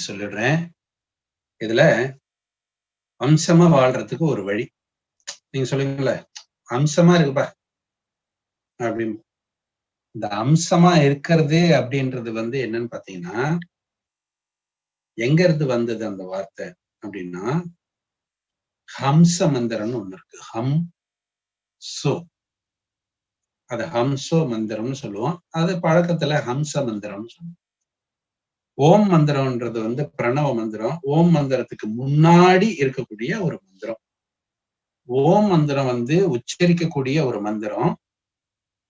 சொல்லிடுறேன். இதுல அம்சமா வாழ்றதுக்கு ஒரு வழி. நீங்க சொல்லுவீங்கல்ல, அம்சமா இருக்குப்பா அப்படின்னு. இந்த அம்சமா இருக்கிறது அப்படின்றது என்னன்னு பாத்தீங்கன்னா, எங்க இருந்து வந்தது அந்த வார்த்தை அப்படின்னா, ஹம்ச மந்திரம்னு ஒண்ணு இருக்கு. ஹம் சோ, அது ஹம்சோ மந்திரம்னு சொல்லுவோம். அது பழக்கத்துல ஹம்ச மந்திரம்னு சொல்லுவோம். ஓம் மந்திரம்ன்றது பிரணவ மந்திரம். ஓம் மந்திரத்துக்கு முன்னாடி இருக்கக்கூடிய ஒரு மந்திரம். ஓம் மந்திரம் உச்சரிக்கக்கூடிய ஒரு மந்திரம்.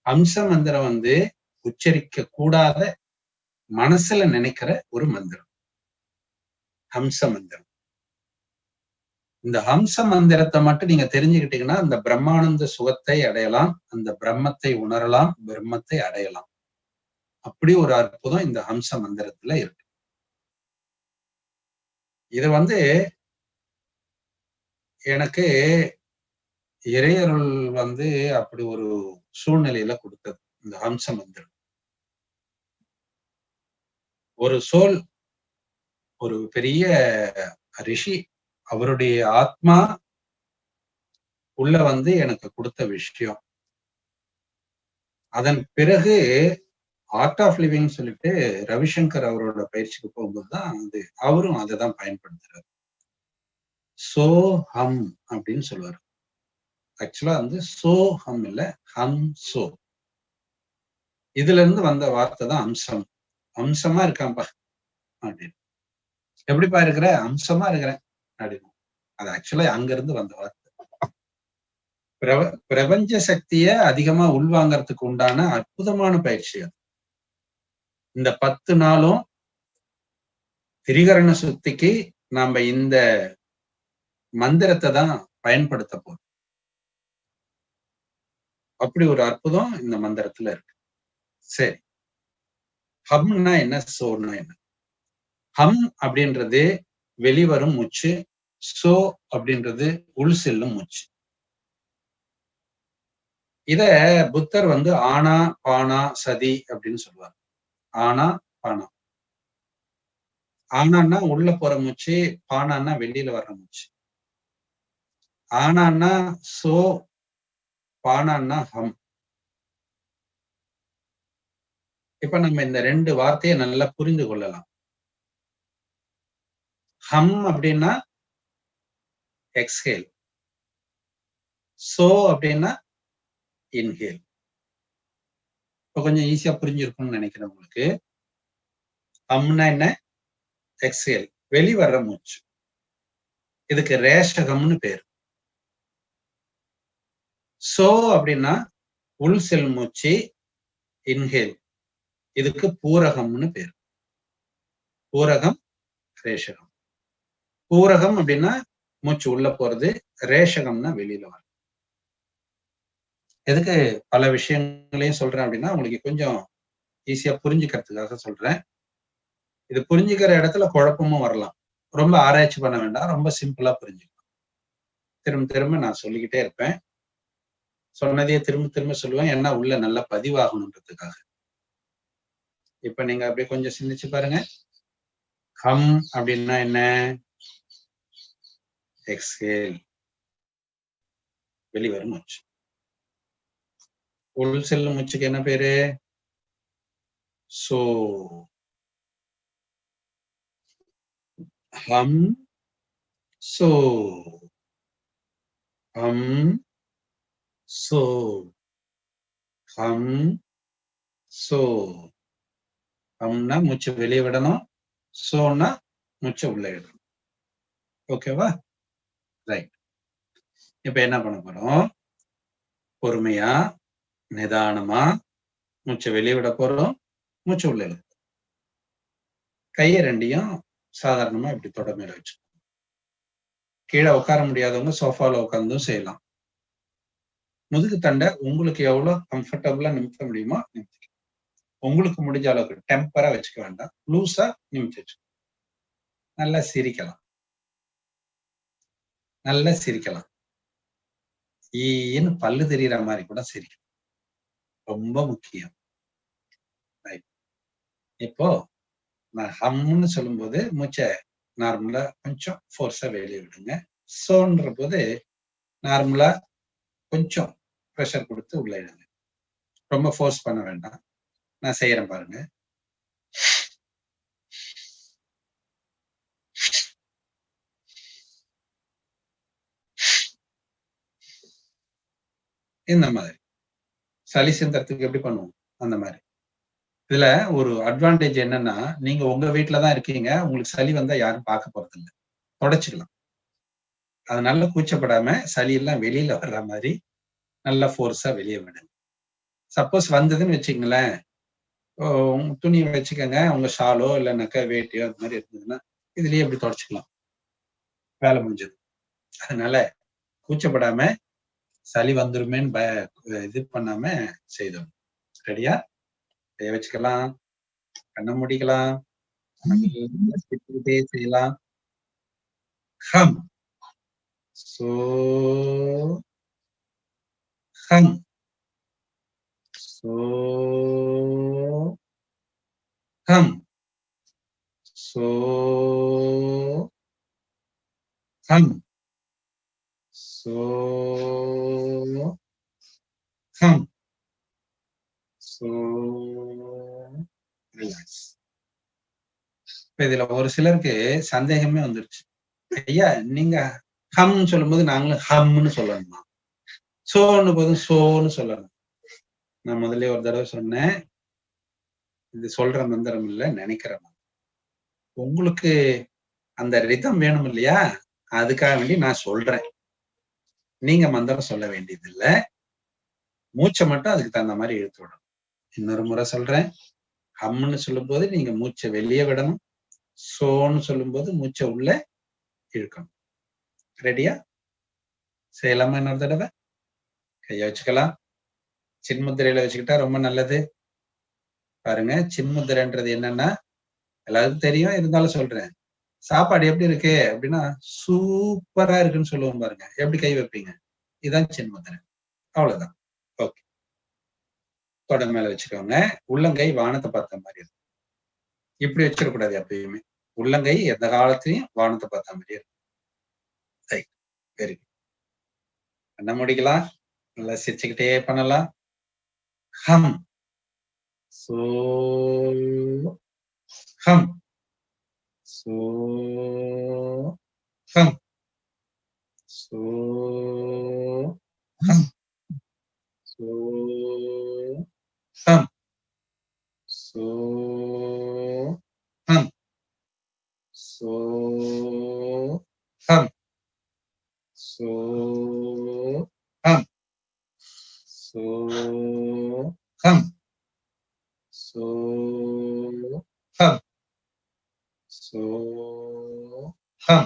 ஹம்ச மந்திரம் உச்சரிக்க கூடாத, மனசுல நினைக்கிற ஒரு மந்திரம். ஹம்ச மந்திரம். இந்த ஹம்ச மந்திரத்தை மட்டும் நீங்க தெரிஞ்சுக்கிட்டீங்கன்னா அந்த பிரம்மானந்த சுகத்தை அடையலாம், அந்த பிரம்மத்தை உணரலாம், பிரம்மத்தை அடையலாம். அப்படி ஒரு அற்புதம் இந்த ஹம்ச மந்திரத்துல இருக்கு. இது எனக்கு இறையருள் அப்படி ஒரு சூழ்நிலையில கொடுத்தது இந்த ஹம்ச மந்திரம். ஒரு சோல், ஒரு பெரிய ரிஷி, அவருடைய ஆத்மா உள்ள எனக்கு கொடுத்த விஷயம். அதன் பிறகு ஆர்ட் ஆஃப் லிவிங் சொல்லிட்டு ரவிசங்கர் அவரோட பயிற்சிக்கு போகும்போதுதான் அவரும் அதை தான் பயன்படுத்துறாரு. சோ ஹம் அப்படின்னு சொல்லுவாரு. ஆக்சுவலா சோ ஹம் இல்ல, ஹம் சோ. இதுல இருந்து வந்த வார்த்தை தான் அம்சம். அம்சமா இருக்கான்பா அப்படின்னு. எப்படிப்பா இருக்கிற? அம்சமா இருக்கிறேன் அப்படின்னு. அது ஆக்சுவலா அங்க இருந்து வந்த வார்த்தை. பிரபஞ்ச சக்திய அதிகமா உள்வாங்கறதுக்கு உண்டான அற்புதமான பயிற்சி அது. இந்த 10 நாளும் திரிகரண சுத்திக்கு நாம இந்த மந்திரத்தை தான் பயன்படுத்த போறோம். அப்படி ஒரு அற்புதம் இந்த மந்திரத்துல இருக்கு. சரி, ஹம்னா என்ன, சோன்னா என்ன? ஹம் அப்படின்றது வெளிவரும் மூச்சு, சோ அப்படின்றது உள் செல்லும் மூச்சு. இத புத்தர் ஆனா பானா சதி அப்படின்னு சொல்லுவார். ஆனா பானா. ஆனான்னா உள்ள போற மூச்சு, பானான்னா வெளியில வர்ற மூச்சு. ஆனான்னா சோ, பானான்னா ஹம். இப்ப நம்ம இந்த 2 வார்த்தையை நல்லா புரிந்து கொள்ளலாம். ஹம் அப்படின்னா எக்ஸ்ஹேல், சோ அப்படின்னா இன்ஹேல். இப்ப கொஞ்சம் ஈஸியா புரிஞ்சிருக்கும்னு நினைக்கிறேன் உங்களுக்கு. ஹம்னா என்ன? எக்ஸ்ஹேல், வெளிவர்ற மூச்சு. இதுக்கு ரேஷகம்னு பேரு. சோ அப்படின்னா உள் செல் மூச்சு, இன்ஹேல். இதுக்கு பூரகம்னு பேரு. பூரகம், ரேஷகம். பூரகம் அப்படின்னா மூச்சு உள்ள போறது, ரேஷகம்னா வெளியில வரும். எதுக்கு பல விஷயங்களையும் சொல்றேன் அப்படின்னா உங்களுக்கு கொஞ்சம் ஈஸியா புரிஞ்சுக்கிறதுக்காக சொல்றேன். இது புரிஞ்சுக்கிற இடத்துல குழப்பமும் வரலாம். ரொம்ப ஆராய்ச்சி பண்ண வேண்டாம், ரொம்ப சிம்பிளா புரிஞ்சுக்கலாம். திரும்ப திரும்ப நான் சொல்லிக்கிட்டே இருப்பேன். சொன்னதையே திரும்ப திரும்ப சொல்லுவேன், ஏன்னா உள்ள நல்லா பதிவாகணுன்றதுக்காக. இப்ப நீங்க அப்படியே கொஞ்சம் சிந்திச்சு பாருங்க. ஹம் அப்படின்னா என்ன? எக்ஸ்ஹேல், வெளிவரும் மூச்சு. உள் செல்லும் மூச்சுக்கு என்ன பேரு? சோ. ஹம் சோ, ஹம் சோ, ஹம் சோ. ஹம்னா மூச்சு வெளியே விடணும், சோன்னா மூச்சை உள்ள விடணும். ஓகேவா? ரைட். இப்ப என்ன பண்ண போறோம்? பொறுமையா நிதானமா மூச்சை வெளியே விட போறோம், மூச்சு உள்ள இழுக்கும். கையை ரெண்டையும் சாதாரணமா இப்படி தொட மேல வச்சு. கீழே உட்கார முடியாதவங்க சோஃபால உட்கார்ந்தும் செய்யலாம். முதுகு தண்டை உங்களுக்கு எவ்வளவு கம்ஃபர்டபுளா நிமித்த முடியுமோ நிமித்திக்க. உங்களுக்கு முடிஞ்ச அளவுக்கு டெம்பரா வச்சுக்க வேண்டாம், லூஸா நிமித்தி வச்சு. நல்லா சிரிக்கலாம், நல்லா சிரிக்கலாம். ஈன்னு பல்லு தெரியுற மாதிரி கூட சிரிக்கலாம். ரொம்ப முக்கியம். இப்போ நான் ஹம்னு சொல்லும்போது மூச்சை நார்மலா கொஞ்சம் ஃபோர்ஸா வெளியே விடுங்க. சோன்ற போது நார்மலா கொஞ்சம் ப்ரெஷர் கொடுத்து உள்ள இடுங்க. ரொம்ப ஃபோர்ஸ் பண்ண வேண்டாம். நான் செய்யறேன் பாருங்க. இந்த மாதிரி சளி சிந்தறதுக்கு எப்படி பண்ணுவோம் அந்த மாதிரி. இதுல ஒரு அட்வான்டேஜ் என்னன்னா, நீங்க உங்க வீட்டுலதான் இருக்கீங்க, உங்களுக்கு சளி வந்தா யாரும் பார்க்க போறது இல்லை, தொடச்சிக்கலாம். அதனால கூச்சப்படாம சளி எல்லாம் வெளியில வர்ற மாதிரி நல்லா ஃபோர்ஸா வெளியே விடுங்க. சப்போஸ் வந்ததுன்னு வச்சுங்களேன், துணி வச்சுக்கோங்க, உங்க ஷாலோ இல்லைன்னாக்கா வேட்டியோ அது மாதிரி இருந்ததுன்னா இதுலயே எப்படி தொடச்சுக்கலாம், வேலை முடிஞ்சது. அதனால கூச்சப்படாம சளி வந்துருமேன்னு இது பண்ணாம செய்தோம். ரெடியா? கைய வச்சுக்கலாம், கண்ணை முடிக்கலாம், செய்யலாம். ஹம் சோ ஹம் சோ ஹம் சோ ஹம் சோ ஹம் சோ ரிலாக்ஸ். இதுல ஒரு சிலருக்கு சந்தேகமே வந்துருச்சு, ஐயா நீங்க ஹம்னு சொல்லும்போது நாங்களும் ஹம்னு சொல்லணுமா, சோன்னு போதும் சோன்னு சொல்லணும். நான் முதல்ல ஒரு தடவை சொன்னேன், இது சொல்ற மந்திரம் இல்ல, நினைக்கிற மந்திரம். உங்களுக்கு அந்த ரிதம் வேணும் இல்லையா, அதுக்காக வேண்டி நான் சொல்றேன். நீங்க மந்திரம் சொல்ல வேண்டியது இல்ல, மூச்சை மட்டும் அதுக்கு தகுந்த மாதிரி இழுத்து விடணும். இன்னொரு முறை சொல்றேன், ஹம்னு சொல்லும் போது நீங்க மூச்சை வெளியே விடணும், சோன்னு சொல்லும் போது மூச்சை உள்ள இழுக்கணும். ரெடியா? செய்யலாமா இன்னொரு தடவை? கைய வச்சுக்கலாம், சின்முத்திரையில வச்சுக்கிட்டா ரொம்ப நல்லது. பாருங்க, சின்முத்திரைன்றது என்னன்னா எல்லாருக்கும் தெரியும், இருந்தாலும் சொல்றேன். சாப்பாடு எப்படி இருக்கு அப்படின்னா சூப்பரா இருக்குன்னு சொல்லுவோம் பாருங்க, எப்படி கை வைப்பீங்க, இதுதான் சின்முத்திரை. அவ்வளவுதான். ஓகே, தொட மேல வச்சுக்கோங்க, உள்ளங்கை வானத்தை பார்த்த மாதிரி இருக்கும். இப்படி வச்சிடக்கூடாது எப்பயுமே, உள்ளங்கை எந்த காலத்திலையும் வானத்தை பார்த்த மாதிரி இருக்கும். Right, very good. என்ன முடிக்கலாம், நல்லா சிரிச்சுக்கிட்டே பண்ணலாம். ஹம் சோ ஹம் சோ ஹம் சோ ஹம் சோ ஹம் சோ ஹம் சோ ஹம் சோ ஹம் சோ ஹம் சோ ஹம் சோ ஹம்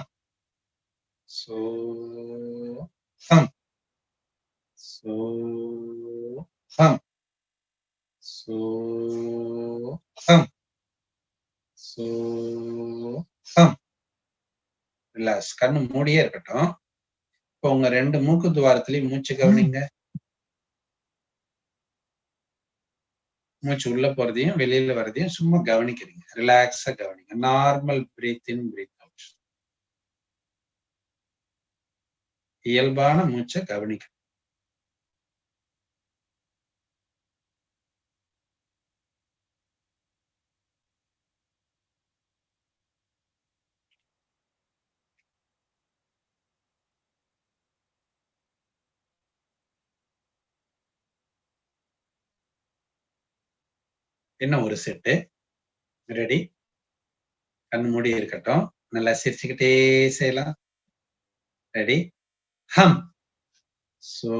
சோ ஹம் சோ ஹம் சோ ஹம் சோ ஹம். ரிலாக்ஸ். கண்ணு மூடியே இருக்கட்டும். இப்போ உங்க 2 மூக்கு துவாரத்திலையும் மூச்சு கவனிங்க. மூச்சு உள்ள போறதையும் வெளியில வர்றதையும் சும்மா கவனிக்கிறீங்க. ரிலாக்ஸா கவனிங்க. நார்மல் பிரீத் இன் பிரீத் அவுட். இயல்பான மூச்சை கவனிக்க. இன்னும் ஒரு செட்டு. ரெடி? கண்ணு மூடி இருக்கட்டும். நல்லா சிரிச்சுக்கிட்டே செய்யலாம். ரெடி? ஹம் சோ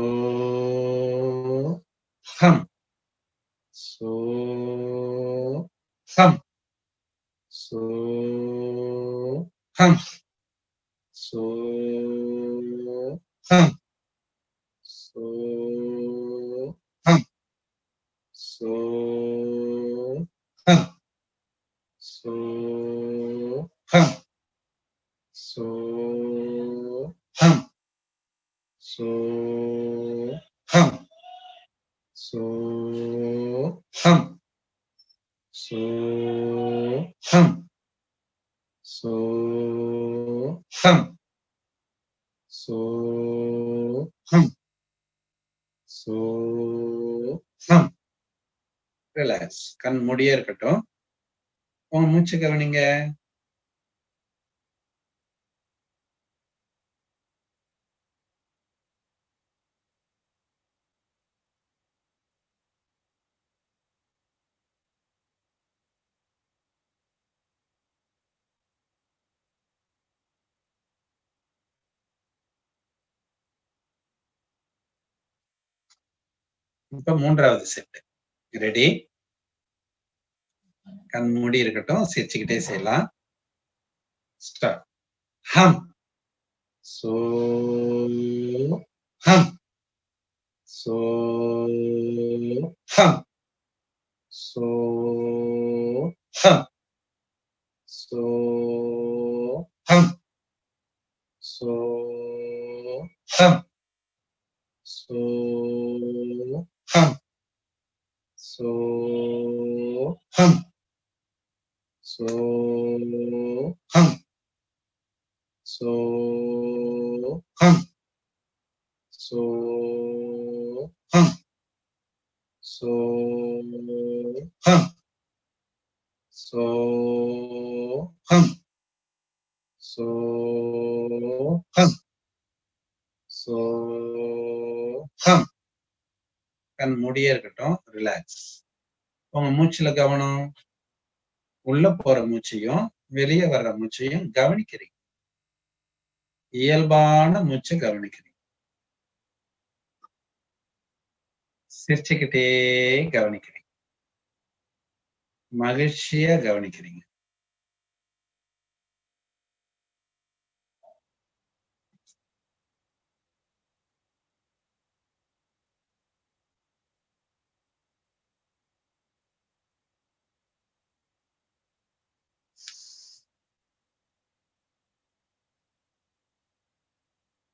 ஹம் சோ ஹம் சோ ஹம் சோ ஹம் சோ ஹம் சோ ஹம் சோ ஹம் சோ ஹம் சோ ஹம் சோ ஹம் சோ ஹம் சோகம் சோகம் சோகம். ரிலாக்ஸ். கண் மூடியே இருக்கட்டும். உங்க மூச்சு கவனிங்க. இப்ப மூன்றாவது செட். ரெடி? கண் மூடி இருக்கட்டும். சிரிச்சுக்கிட்டே செய்யலாம். ஸ்டார்ட். ஹம் சோ ஹம் சோ ஹம் சோ ஹம் சோ ஹம் சோ ஹம் சோ ஹம் சோ ஹம் சோ ஹம் சோ ஹம் சோ ஹம் சோ ஹம் சோ ஹம் சோ ஹம் சோ ஹம். கண் மூடியே இருக்கட்டும். ரிலாக்ஸ். உங்க மூச்சுல கவனம். உள்ள போற மூச்சையும் வெளியே வர்ற மூச்சையும் கவனிக்கிறீங்க. இயல்பான மூச்சை கவனிக்கிறீங்க. சிரிச்சுக்கிட்டே கவனிக்கிறீங்க. மகிழ்ச்சியா கவனிக்கிறீங்க.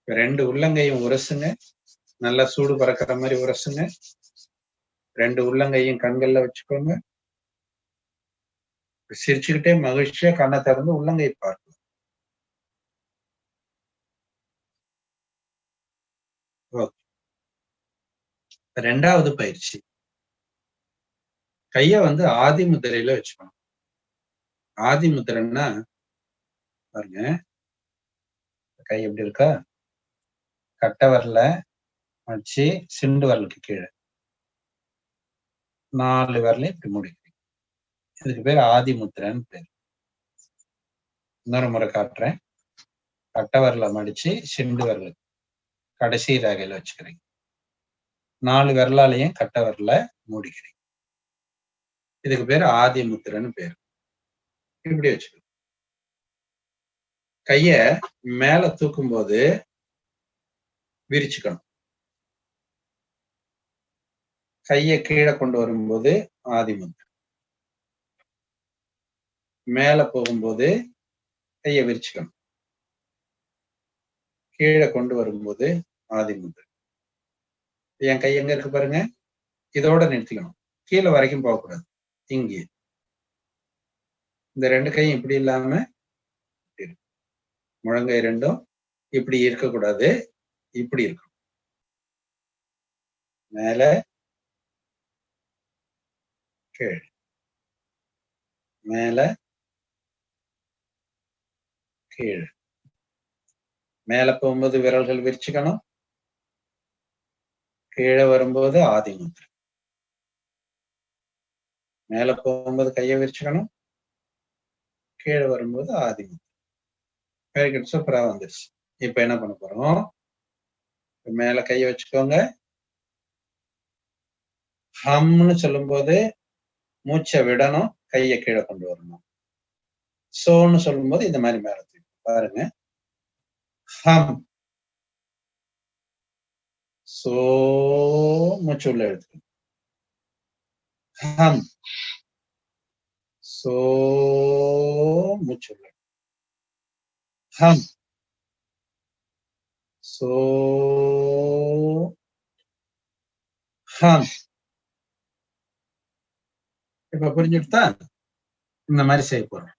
ரெண்டு உள்ளங்கையும் உரசுங்க. நல்லா சூடு பறக்கிற மாதிரி உரசுங்க. ரெண்டு உள்ளங்கையும் கண்கள்ல வச்சுக்கோங்க. சிரிச்சுக்கிட்டே மகிழ்ச்சியா கண்ணை திறந்து உள்ளங்கை பார்க்கலாம். ரெண்டாவது பயிற்சி. கைய ஆதி முத்திரையில வச்சுக்கணும். ஆதி முத்திரைன்னா பாருங்க, கை எப்படி இருக்கா? கட்டை வரல வச்சு சிண்டு வரலுக்கு கீழே 4 விரலையும் இப்படி முடிக்கிறீங்க. இதுக்கு பேர் ஆதி முத்திரைன்னு பேர். இன்னொரு முறை காட்டுறேன். கட்டை வரல மடிச்சு சிண்டு வரலுக்கு கடைசி ரேகையில வச்சுக்கிறீங்க. 4 விரலாலையும் கட்டை வரல மூடிக்கிறீங்க. இதுக்கு பேர் ஆதி முத்திரைன்னு பேர். இப்படி வச்சுக்கணும். கைய மேல தூக்கும் போது விரிச்சுக்கணும். கைய கீழே கொண்டு வரும்போது ஆதி முத்திரை. மேல போகும்போது கைய விரிச்சுக்கணும். கீழே கொண்டு வரும்போது ஆதி முத்திரை. என் கை எங்க இருக்கு பாருங்க. இதோட நிறுத்திக்கணும். கீழே வரைக்கும் போகக்கூடாது. இங்கே இந்த ரெண்டு கையும் இப்படி இல்லாம முழங்கை ரெண்டும் இப்படி இருக்கக்கூடாது. இப்படி இருக்கும். மேல கீழ் மேல கீழ். மேல போகும்போது விரல்கள் விரிச்சுக்கணும். கீழே வரும்போது ஆதி முத்திரை. மேல போகும்போது கையை விரிச்சுக்கணும். கீழே வரும்போது ஆதி முத்திரை. Very good. சூப்பரா வந்துருச்சு. இப்ப என்ன பண்ண போறோம்? மேல கையை வச்சுக்கோங்க. ஹம்னு சொல்லும் போது மூச்சை விடணும். கையை கீழே கொண்டு வரணும். சோன்னு சொல்லும் போது இந்த மாதிரி மேல பாருங்க. ஹம் சோ மூச்சு உள்ள எடுத்துக்கணும். ஹம் சோ மூச்சு உள்ள. ஹம் சோ ஹம். இப்ப புரிஞ்சுட்டா? இந்த மாதிரி செய்ய போறோம்.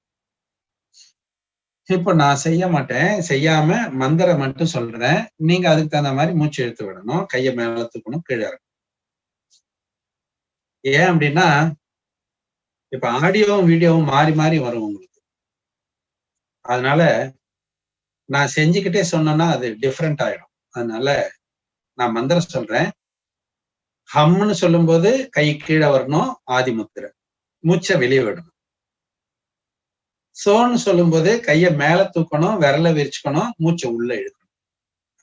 இப்போ நான் செய்ய மாட்டேன். செய்யாம மந்திரம் மட்டும் சொல்றேன். நீங்க அதுக்கு தகுந்த மாதிரி மூச்சு இழுத்து விடணும். கைய மேல தூக்கணும், கீழ இறக்கணும். ஏன் அப்படின்னா, இப்ப ஆடியோவும் வீடியோவும் மாறி மாறி வரும் உங்களுக்கு. அதனால நான் செஞ்சுக்கிட்டே சொன்னேன்னா அது டிஃபரெண்ட் ஆயிடும். அதனால நான் மந்திரம் சொல்றேன். ஹம்னு சொல்லும்போது கை கீழ வரணும், ஆதி முத்திரை. மூச்சை வெளியே விடணும். சோன்னு சொல்லும்போது கைய மேல தூக்கணும், விரல விரிச்சுக்கணும், மூச்சை உள்ள இழுக்கணும்.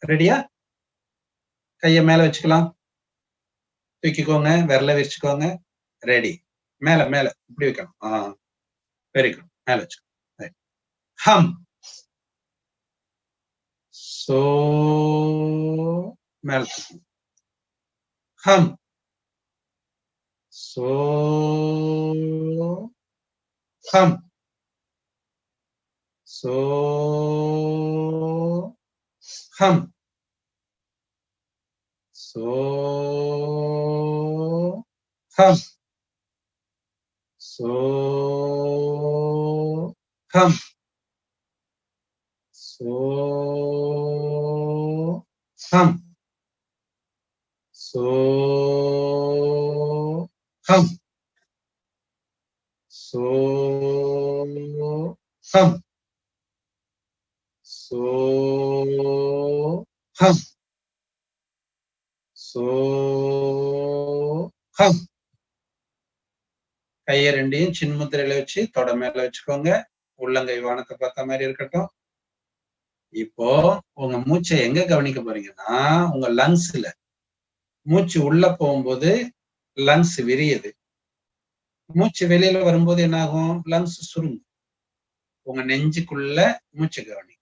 ரெடியா? கைய மேல வச்சுக்கலாம். தூக்கிக்கோங்க, விரல விரிச்சுக்கோங்க. ரெடி. மேல மேல இப்படி வைக்கணும். Very good. மேல வச்சுக்கோங்க. ஹம். சோ மேல தூக்கணும். ஹம். சோ ஹம். சோ ஹம். சோ ஹம். சோ ஹம். சோ ஹம். சோ ஹம். சோ ஹம். சோ ஹம். சோ ஹம். கைய ரெண்டையும் சின்முத்திரையில வச்சு தொட மேல வச்சுக்கோங்க. உள்ளங்கை வானத்தை பார்த்த மாதிரி இருக்கட்டும். இப்போ உங்க மூச்சை எங்க கவனிக்க போறீங்கன்னா, உங்க லங்ஸ்ல. மூச்சு உள்ள போகும்போது லங்ஸ் விரியுது. மூச்சு வெளியில வரும்போது என்ன ஆகும்? லங்ஸ் சுருங்கும். உங்க நெஞ்சுக்குள்ள மூச்சு கவனி.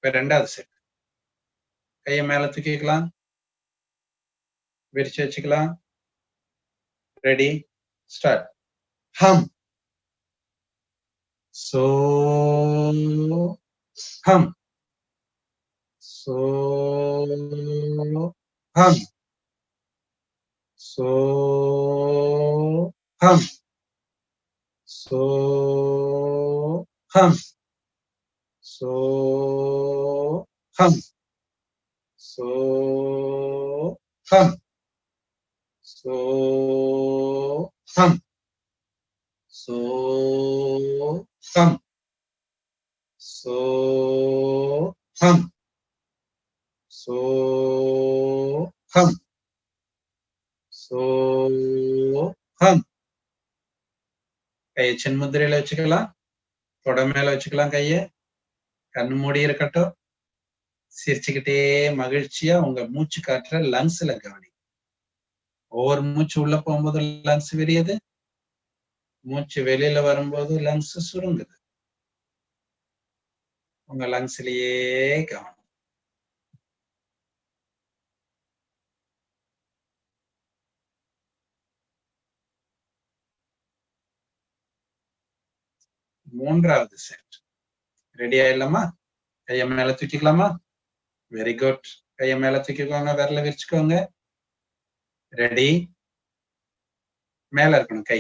இப்ப 2வது செட். கைய மேல தூக்கிக்கலாம், விரிச்சு வச்சுக்கலாம். Ready, start. ஹம். சோ ஹம். சோ ஹம். சோ ஹம். சோ ஹம். சோ ஹம். சோ ஹம். சோ ஹம். சோ ஹம். சோ ஹம். சோ ஹம். சோ ஹம். கையை சின்முத்திரையில வச்சுக்கலாம். தொட மேல வச்சுக்கலாம் கைய. கண்ணு மூடி இருக்கட்டும். சிரிச்சுக்கிட்டே மகிழ்ச்சியா உங்க மூச்சு காற்ற லங்ஸ்ல கவனி. ஒவ்வொரு மூச்சு உள்ள போகும்போது லங்ஸ் விரியுது. மூச்சு வெளியில வரும்போது லங்ஸ் சுருங்குது. உங்க லங்ஸ்லயே கவனம். மூன்றாவது செட். ரெடி ஆயிடலாமா? கைய மேல தூக்கிக்கலாமா? Very good. கைய மேல தூக்கிக்கோங்க, விரல விரிச்சுக்கோங்க. ரெடி. மேல இருக்கணும் கை.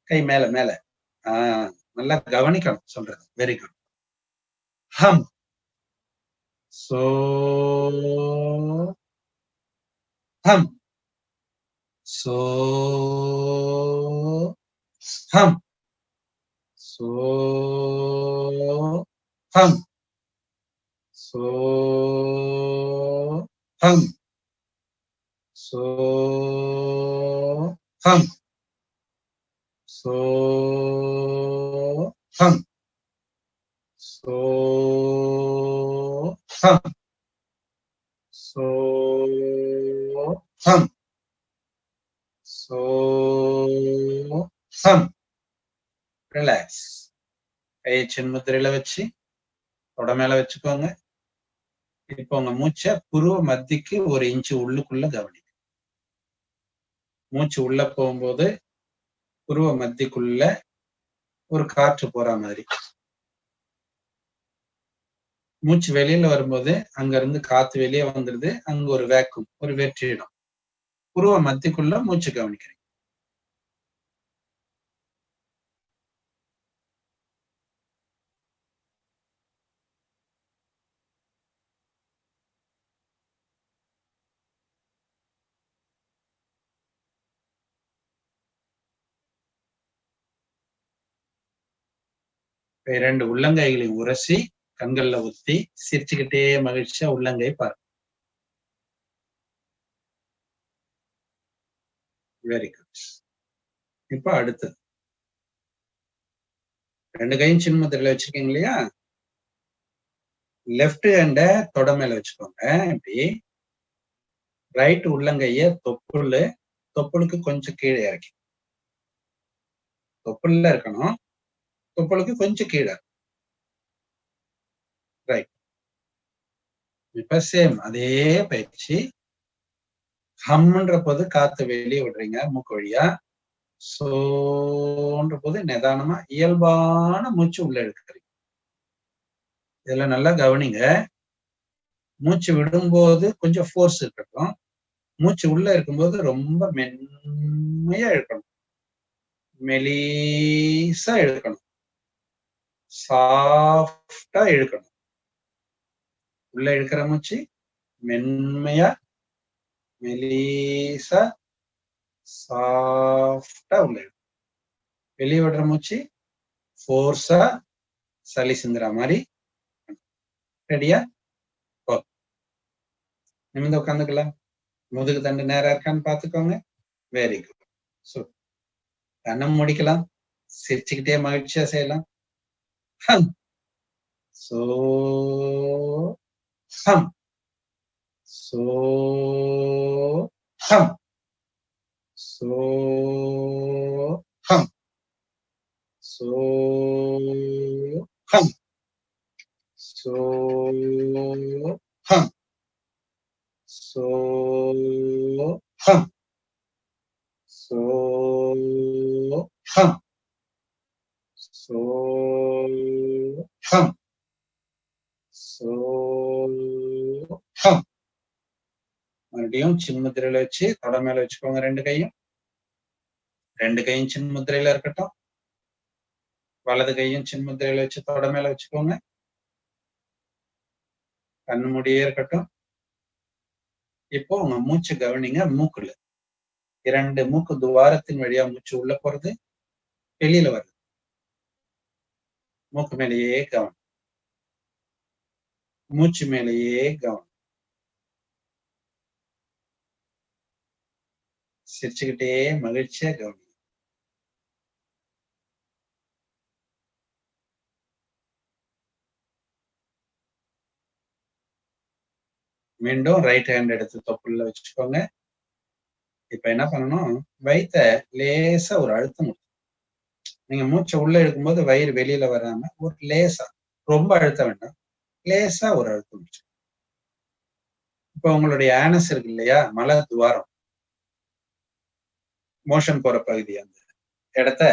கை மேல மேல. நல்லா கவனிக்கணும் சொல்றது. Very good. ஹம். சோ ஹம். சோ ஹம். சோ ஹம். சோ ஹம். சோ ஹம். சோ ஹம். சோ ஹம். சோ ஹம். சோ ஹம். ரிலாக்ஸ். கையை சின்முத்திரையில வச்சு தொட மேல வச்சுக்கோங்க. இப்போ உங்க மூச்சை புருவ மத்திக்கு 1 இன்ச்சு உள்ளுக்குள்ள கவனி. மூச்சு உள்ள போகும்போது புருவ மத்திக்குள்ள ஒரு காற்று போற மாதிரி. மூச்சு வெளியில வரும்போது அங்க இருந்து காத்து வெளியே வந்துருது. அங்க ஒரு வேக்கும், ஒரு வெற்றிடம். புருவ மத்திக்குள்ள மூச்சு கவனிக்கிறீங்க. இரண்டு உள்ளங்கைகளையும் உரசி கண்கள்ல ஊத்தி சிரிச்சுக்கிட்டே மகிழ்ச்சியா உள்ளங்கை பாருங்க. Very good. இப்ப அடுத்தது ரெண்டு கையும் சின்ன முத்திரையில வச்சிருக்கீங்க இல்லையா? லெஃப்ட் ஹேண்ட தொட மேல வச்சுக்கோங்க. இப்படி ரைட் உள்ளங்கைய தொப்புளுக்கு கொஞ்சம் கீழே இறக்கி, தொப்புள்ள இருக்கணும், தொப்புளுக்கு கொஞ்சம் கீழே. ரைட். இப்ப சேம் அதே பயிற்சி. ஹம்ன்ற போது காத்து வெளியே விடுறீங்க மூக்கு வழியா. சோன்ற போது நிதானமா இயல்பான மூச்சு உள்ள எடுக்கிறீங்க. இதுல நல்லா கவனிங்க. மூச்சு விடும்போது கொஞ்சம் ஃபோர்ஸ் இருக்கட்டும். மூச்சு உள்ள இருக்கும்போது ரொம்ப மென்மையா இழுக்கணும். மெலிசா இழுக்கணும். சாஃப்டா இழுக்கணும். உள்ள இழுக்கிற மூச்சு மென்மையா, மெலிசா, சாஃப்டா உள்ள இழுக்கணும். வெளியே விடுற மூச்சு ஃபோர்ஸா, சளி சிந்துற மாதிரி. ரெடியா? நிமிர்ந்து உட்காந்துக்கலாம். முதுகு தண்டு நேரா இருக்கான்னு பாத்துக்கோங்க. Very good. சூப்பர். கண்ணை முடிக்கலாம். சிரிச்சுக்கிட்டே மகிழ்ச்சியா செய்யலாம். ஹம். சோ ஹம். சோ ஹம். சோ ஹம். சோ ஹம். சோ ஹம். சோ ஹம். சோ ஹம். சோ ஹம். சோ ஹம். மறுபடியும் சின் முத்திரையில வச்சு தொட மேல வச்சுக்கோங்க. ரெண்டு கையும் சின் முத்திரையில இருக்கட்டும். வலது கையும் சின் முத்திரையில வச்சு தொட மேல வச்சுக்கோங்க. கண்ணு மூடியே இருக்கட்டும். இப்போ உங்க மூச்சு கவனிங்க. மூக்குல இரண்டு மூக்கு துவாரத்தின் வழியா மூச்சு உள்ள போறது, வெளியில வருது. மூக்கு மேலேயே கவனம். மூச்சு மேலேயே கவனம். சிரிச்சுக்கிட்டே மகிழ்ச்சியா கவனம். மீண்டும் ரைட் ஹேண்ட் எடுத்து தொப்புள்ள வச்சுக்கோங்க. இப்ப என்ன பண்ணணும்? வயித்தை லேசா ஒரு அழுத்தம். நீங்க மூச்சை உள்ள எடுக்கும்போது வயிறு வெளியில வராம ஒரு லேசா, ரொம்ப அழுத்த வேண்டாம், லேசா ஒரு அழுத்தம். இப்ப உங்களுடைய ஆனஸ் இருக்கு இல்லையா, மல துவாரம், மோஷன் போற பகுதி, அந்த இடத்த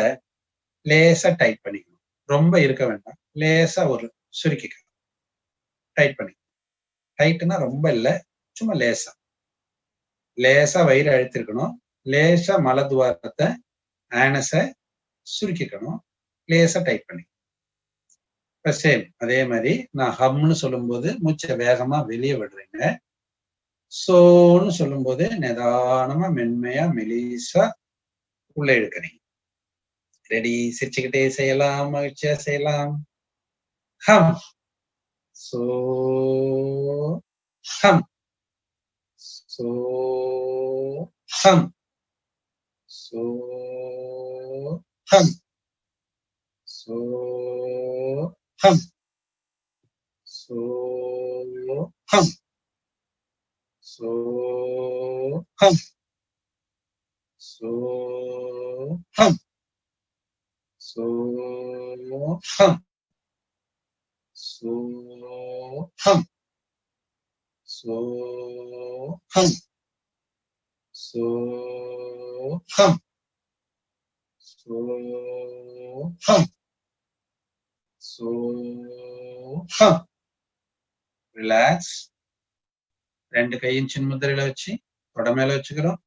லேசா டைட் பண்ணிக்கணும். ரொம்ப இருக்க வேண்டாம், லேசா ஒரு சுருக்கிக்கணும். டைட் பண்ணிக்கணும். டைட்னா ரொம்ப இல்லை, சும்மா லேசா. லேசா வயிறு அழுத்திருக்கணும். லேசா மல துவாரத்தை, ஆனஸ சுருக்கிக்கணும். லேசா டைட் பண்ணிக்கணும். சேம் அதே மாதிரி நான் ஹம்னு சொல்லும்போது மூச்சை வேகமா வெளியே விடுறீங்க. சோன்னு சொல்லும் போது நிதானமா மென்மையா மெலிசா உள்ள இழுக்கிறீங்க. ரெடி? சிரிச்சுக்கிட்டே செய்யலாம், மகிழ்ச்சியா செய்யலாம். ஹம். சோ ஹம். சோ ஹம். சோ ஹம். சோ ஹம். சோ ஹம். சோ ஹம். சோ ஹம். சோ ஹம். சோ ஹம். சோ ஹம். சோ ஹம். சோ ஹம். சோ ஹம். ரிலாக்ஸ். 2 கையும் சின்முத்திரையில வச்சு தொட மேல வச்சுக்கிறோம்.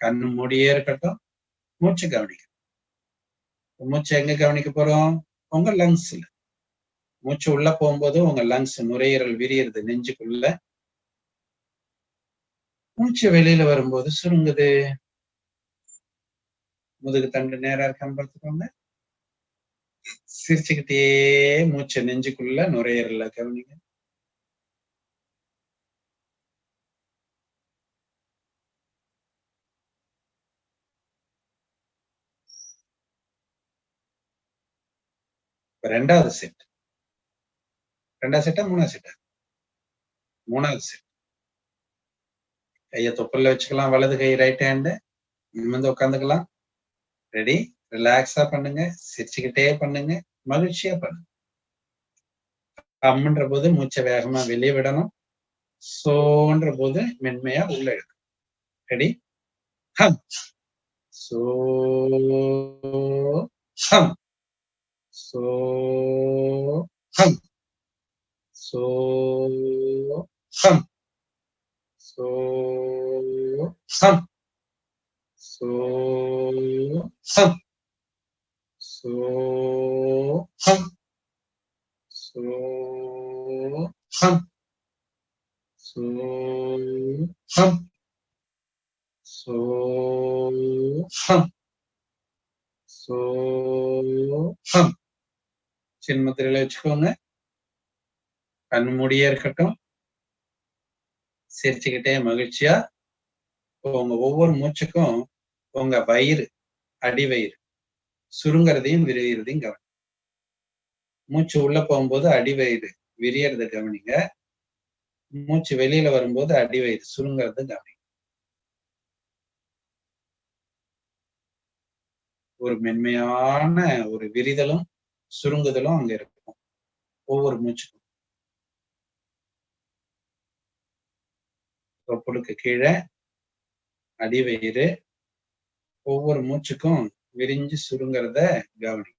கண்ணு மூடியே இருக்கட்டும். மூச்சு கவனிக்கணும். மூச்சு எங்க கவனிக்க போறோம்? உங்க லங்ஸ்ல. மூச்சு உள்ள போகும்போது உங்க லங்ஸ் நுரையீரல் விரியுறது நெஞ்சுக்குள்ள. மூச்சு வெளியில வரும்போது சுருங்குது. முதுகு தண்டு நேரா இருக்கான்னு பார்த்துக்கோங்க. சிரிச்சுக்கிட்டே மூச்சு நெஞ்சுக்குள்ள நுரையீரல்ல கவனிங்க. ரெண்டாவது செட். ரெண்டாவது செட்டா மூணாவது செட்டா? மூணாவது செட். கையை தொப்புல வச்சுக்கலாம். வலது கை ரைட் ஹேண்டு. நிமிர்ந்து உட்காந்துக்கலாம். ரெடி? ரிலாக்ஸா பண்ணுங்க. சிரிச்சுக்கிட்டே பண்ணுங்க. மகிழ்ச்சியா பண்ணுங்க. அம்முன்ற போது மூச்சை வேகமா வெளியே விடணும். சோன்ற போது மென்மையா உள்ள எடுக்கணும். ரெடி? ஹம். சோ ஹம். சோ ஹம். சோ ஹம். சோ ஹம். சோ ஹம். சோ ஹம். சோ ஹம். சோ ஹம். சோ ஹம். சோ ஹம். சின்முத்திரையில வச்சுக்கோங்க. கண் மூடியே இருக்கட்டும். சிரிச்சுக்கிட்டே மகிழ்ச்சியா உங்க ஒவ்வொரு மூச்சுக்கும் உங்க வயிறு, அடிவயிறு சுருங்கிறதையும் விரிகிறதையும் கவனி. மூச்சு உள்ள போகும்போது அடிவயிறு விரியறத கவனிங்க. மூச்சு வெளியில வரும்போது அடிவயிறு சுருங்கிறத கவனிங்க. ஒரு மென்மையான ஒரு விரிதலும் சுருங்குதலும் அங்க இருக்கும் ஒவ்வொரு மூச்சுக்கும். தொப்புளுக்கு கீழே அடிவயிறு ஒவ்வொரு மூச்சுக்கும் விரிஞ்சு சுருங்கிறத கவனி.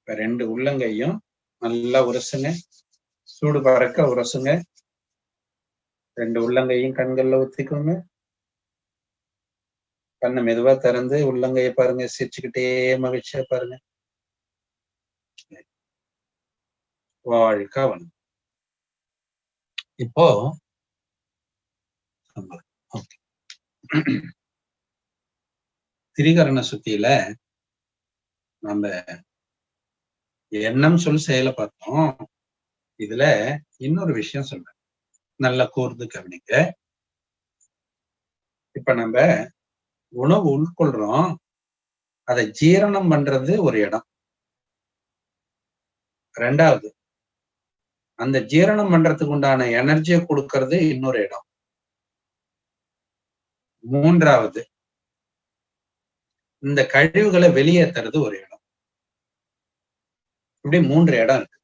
இப்ப 2 உள்ளங்கையும் நல்லா உரசுங்க. சூடு பறக்க உரசுங்க. 2 உள்ளங்கையும் கண்கள்ல ஊத்திக்கோங்க. கண்ணை மெதுவா திறந்து உள்ளங்கையை பாருங்க. சிரிச்சுக்கிட்டே மகிழ்ச்சியா பாருங்க. வாழ்க வளம். இப்போ திரிகரண சுத்தியில நம்ம எண்ணம் சொல் செயலை பார்த்தோம். இதுல இன்னொரு விஷயம் சொல்றேன். நல்லா கூர்ந்து கவனிங்க. இப்ப நம்ம உணவு உட்கொள்றோம். அதை ஜீரணம் பண்றது ஒரு இடம். ரெண்டாவது, அந்த ஜீரணம் பண்றதுக்கு உண்டான எனர்ஜியை கொடுக்கறது இன்னொரு இடம். மூன்றாவது, இந்த கழிவுகளை வெளியேற்றுறது ஒரு இடம். இப்படி 3 இடம் இருக்கு.